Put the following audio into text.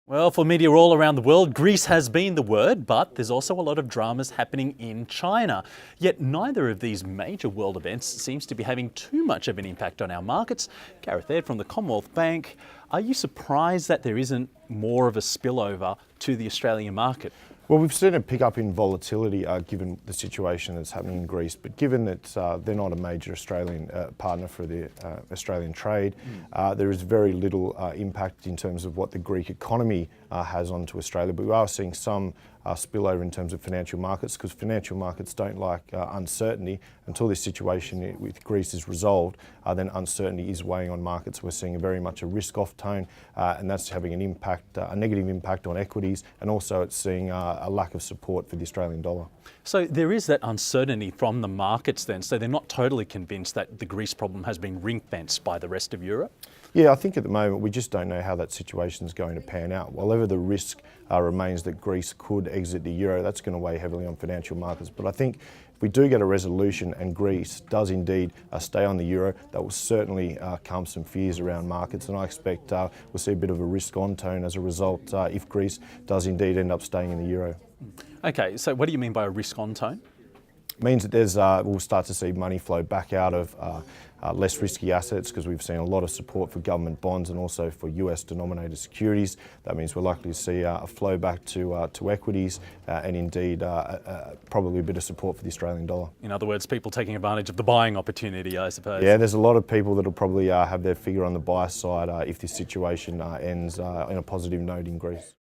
Well, for media all around the world, Greece has been the word, but there's also a lot of dramas happening in China. Yet neither of these major world events seems to be having too much of an impact on our markets. Gareth Aird from the Commonwealth Bank, are you surprised that there isn't more of a spillover to the Australian market? Well, we've seen a pick up in volatility given the situation that's happening in Greece, but given that they're not a major Australian partner for the Australian trade, there is very little impact in terms of what the Greek economy has onto Australia. But we are seeing some spillover in terms of financial markets, because financial markets don't like uncertainty. Until this situation with Greece is resolved, then uncertainty is weighing on markets. We're seeing very much a risk-off tone, and that's having an impact, a negative impact on equities, and also it's seeing a lack of support for the Australian dollar. So there is that uncertainty from the markets then, so they're not totally convinced that the Greece problem has been ring-fenced by the rest of Europe? Yeah, I think at the moment we just don't know how that situation is going to pan out. Whatever the risk remains that Greece could exit the euro, that's going to weigh heavily on financial markets. But I think if we do get a resolution and Greece does indeed stay on the euro, that will certainly calm some fears around markets, and I expect we'll see a bit of a risk-on tone as a result if Greece does indeed end up staying in the euro. Okay, so what do you mean by a risk-on tone? It means that we'll start to see money flow back out of less risky assets, because we've seen a lot of support for government bonds and also for US denominated securities. That means we're likely to see a flow back to equities and indeed probably a bit of support for the Australian dollar. In other words, people taking advantage of the buying opportunity, I suppose. Yeah, there's a lot of people that will probably have their figure on the buy side if this situation ends in a positive note in Greece.